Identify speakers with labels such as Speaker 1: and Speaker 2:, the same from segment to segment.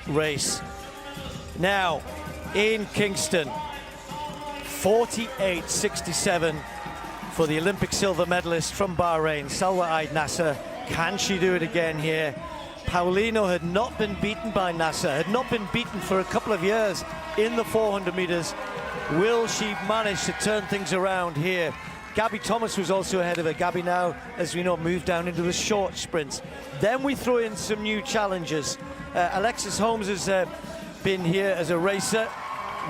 Speaker 1: race. Now, in Kingston, 48.67 for the Olympic silver medalist from Bahrain, Salwa Eid Nasser. Can she do it again here? Paulino had not been beaten by Nasser, had not been beaten for a couple of years in the 400 meters. Will she manage to turn things around here? Gabby Thomas was also ahead of her. Gabby now, as we know, moved down into the short sprints. Then we throw in some new challengers. Alexis Holmes has been here as a racer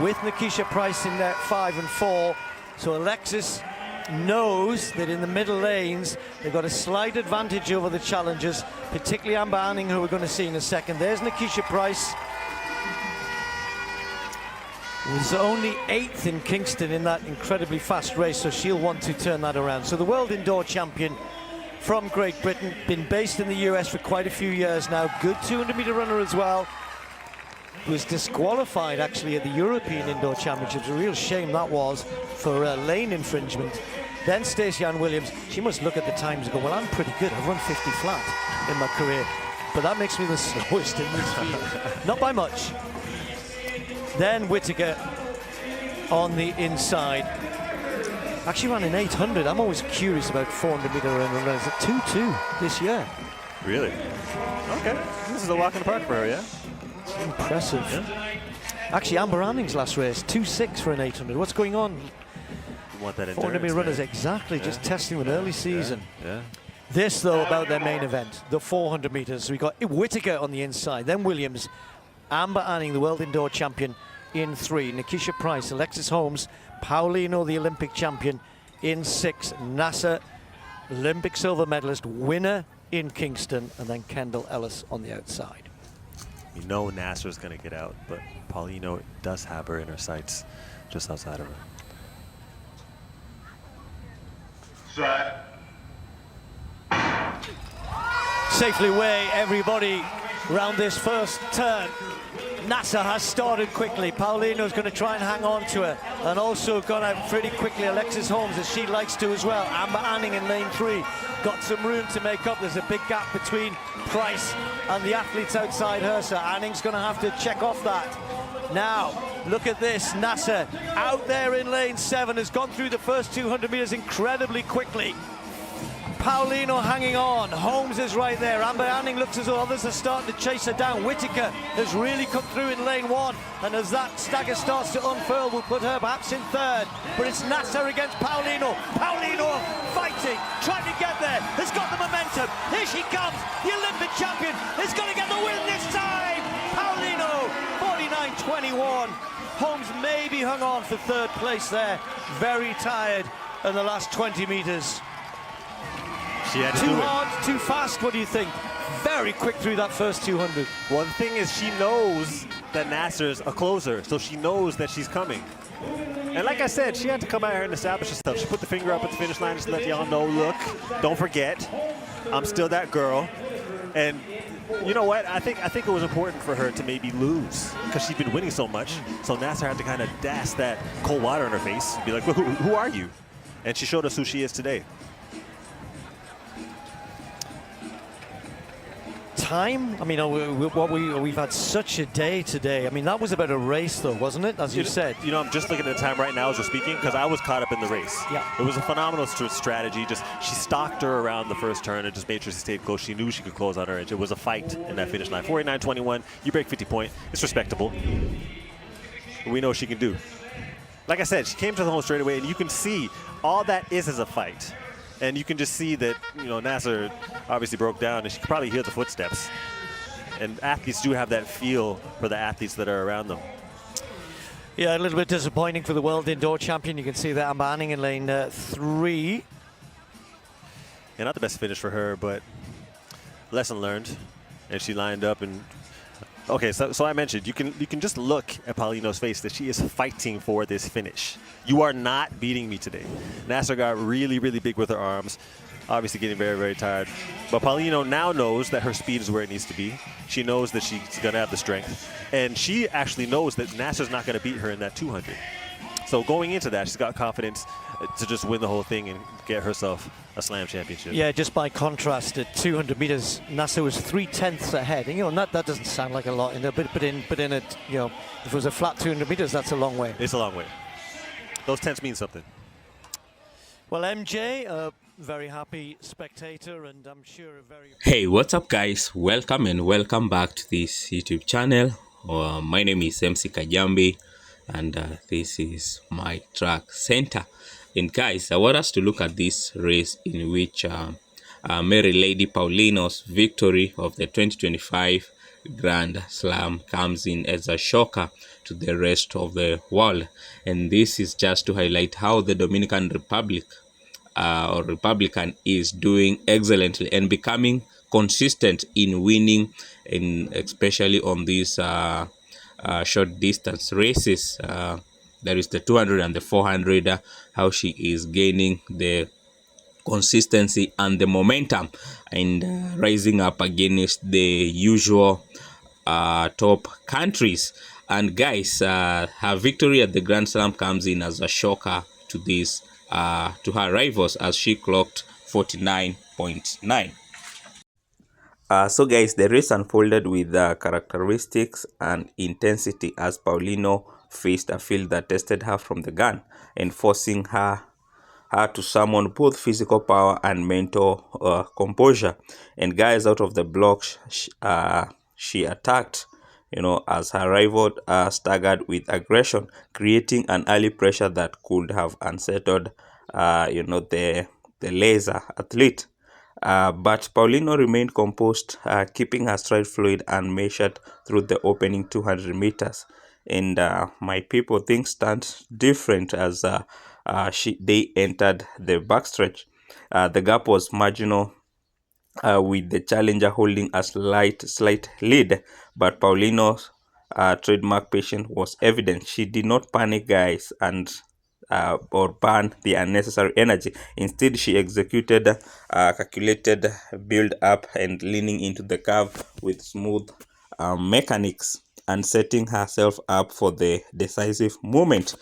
Speaker 1: with Nikisha Price in there 5 and 4. So Alexis knows that in the middle lanes they've got a slight advantage over the challengers, particularly Amber Anning, who we're going to see in a second. There's Nikisha Price. Was only 8th in Kingston in that incredibly fast race, so she'll want to turn that around. So the world indoor champion from Great Britain, been based in the US for quite a few years now. Good 200-meter runner as well. Was disqualified actually at the European Indoor Championships. A real shame that was for lane infringement. Then Stacey Ann Williams, she must look at the times and go, well, I'm pretty good. I've run 50 flat in my career, but that makes me the slowest in this field. Not by much. Then Whittaker on the inside. Actually ran an 800. I'm always curious about 400-meter runners at 2.2 this year.
Speaker 2: Really? Okay. This is a walk in the park for her, yeah?
Speaker 1: It's impressive. Yeah. Actually, Amber Anning's last race, 2.6 for an 800. What's going on?
Speaker 2: You want that
Speaker 1: 400-meter runners, exactly. Yeah. Just testing an early season.
Speaker 2: Yeah.
Speaker 1: This, though, about their main event, the 400 meters. We got Whittaker on the inside, then Williams. Amber Anning, the world indoor champion, in 3. Nikisha Price, Alexis Holmes, Paulino, the Olympic champion, in 6. Nasser, Olympic silver medalist, winner in Kingston, and then Kendall Ellis on the outside.
Speaker 2: You know Nasser's going to get out, but Paulino does have her in her sights just outside of her.
Speaker 3: Set.
Speaker 1: Safely away, everybody, round this first turn. Nasser has started quickly. Paulino's going to try and hang on to her, and also gone out pretty quickly Alexis Holmes, as she likes to as well. Amber Anning in lane 3 got some room to make up. There's a big gap between Price and the athletes outside her, so Anning's going to have to check off that. Now, look at this. Nasser out there in lane 7 has gone through the first 200 meters incredibly quickly. Paulino hanging on. Holmes is right there. Amber Anning looks as though others are starting to chase her down. Whittaker has really come through in lane 1, and as that stagger starts to unfurl, we'll put her perhaps in 3rd. But it's Nasser against Paulino. Paulino fighting, trying to get there. Has got the momentum. Here she comes. The Olympic champion is going to get the win this time. Paulino, 49.21. Holmes maybe hung on for 3rd place there. Very tired in the last 20 meters.
Speaker 2: She had to
Speaker 1: too
Speaker 2: do
Speaker 1: hard, too fast, what do you think? Very quick through that first 200.
Speaker 2: Well, the thing is, she knows that Nasser's a closer, so she knows that she's coming. And like I said, she had to come out here and establish herself. She put the finger up at the finish line just to let y'all know, look, don't forget, I'm still that girl. And you know what? I think it was important for her to maybe lose because she'd been winning so much. So Nasser had to kind of dash that cold water in her face, be like, well, who are you? And she showed us who she is today.
Speaker 1: Time? I mean, we've had such a day today. I mean, that was about a race, though, wasn't it? As you said.
Speaker 2: You know, I'm just looking at the time right now as we're speaking because I was caught up in the race.
Speaker 1: Yeah.
Speaker 2: It was a phenomenal strategy. Just she stalked her around the first turn and just made sure she stayed close. She knew she could close on her edge. It was a fight in that finish line. 49.21. You break 50 point. It's respectable. We know what she can do. Like I said, she came to the home straight away, and you can see all that is a fight. And you can just see that, you know, Nasser obviously broke down, and she could probably hear the footsteps. And athletes do have that feel for the athletes that are around them.
Speaker 1: Yeah, a little bit disappointing for the world indoor champion. You can see that Amber Anning in lane 3.
Speaker 2: Yeah, not the best finish for her, but lesson learned. And she lined up and... Okay, so I mentioned, you can just look at Paulino's face that she is fighting for this finish. You are not beating me today. Nasser got really, really big with her arms, obviously getting very, very tired. But Paulino now knows that her speed is where it needs to be. She knows that she's going to have the strength. And she actually knows that Nasser's not going to beat her in that 200. So going into that, she's got confidence to just win the whole thing and get herself a slam championship.
Speaker 1: Yeah, just by contrast, at 200 meters, NASA was 3/10 ahead. And, that doesn't sound like a lot, but in it, if it was a flat 200 meters, that's a long way.
Speaker 2: It's a long way. Those tenths mean something.
Speaker 1: Well, MJ, a very happy spectator, and I'm sure a very...
Speaker 4: Hey, what's up guys? Welcome and welcome back to this YouTube channel. My name is MC Kajambi, and this is my track center. And guys, I want us to look at this race in which Mary Lady Paulino's victory of the 2025 Grand Slam comes in as a shocker to the rest of the world. And this is just to highlight how the Dominican Republic or Republican is doing excellently and becoming consistent in winning, especially on these short distance races. There is the 200 and the 400, how she is gaining the consistency and the momentum and rising up against the usual top countries. And guys, her victory at the Grand Slam comes in as a shocker to this to her rivals, as she clocked 49.9. So guys, the race unfolded with characteristics and intensity as Paulino faced a field that tested her from the gun and forcing her to summon both physical power and mental composure. And guys, out of the block, she attacked, as her rival staggered with aggression, creating an early pressure that could have unsettled, the laser athlete. But Paulino remained composed, keeping her stride fluid and measured through the opening 200 meters. And my people, things stand different as they entered the backstretch. The gap was marginal, with the challenger holding a slight lead, but Paulino's trademark patience was evident. She did not panic, guys, and or burn the unnecessary energy. Instead, she executed calculated build up and leaning into the curve with smooth mechanics and setting herself up for the decisive moment.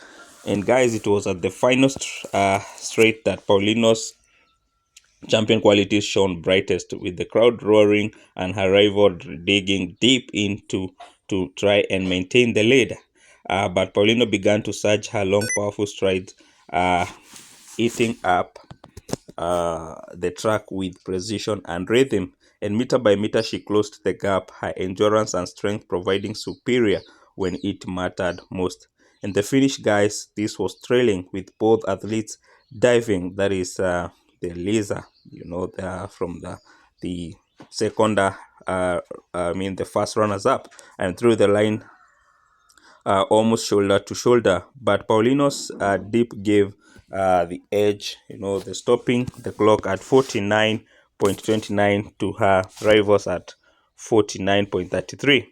Speaker 4: And guys, it was at the final straight that Paulino's champion qualities shone brightest, with the crowd roaring and her rival digging deep into to try and maintain the lead. But Paulino began to surge her long, powerful strides, eating up the track with precision and rhythm. And meter by meter, she closed the gap, her endurance and strength providing superior when it mattered most. And the finish, guys, this was thrilling, with both athletes diving. That is the laser, from the second, the first runners up, and through the line almost shoulder to shoulder. But Paulino's dip gave the edge, the stopping the clock at 49.29 to her rivals at 49.33.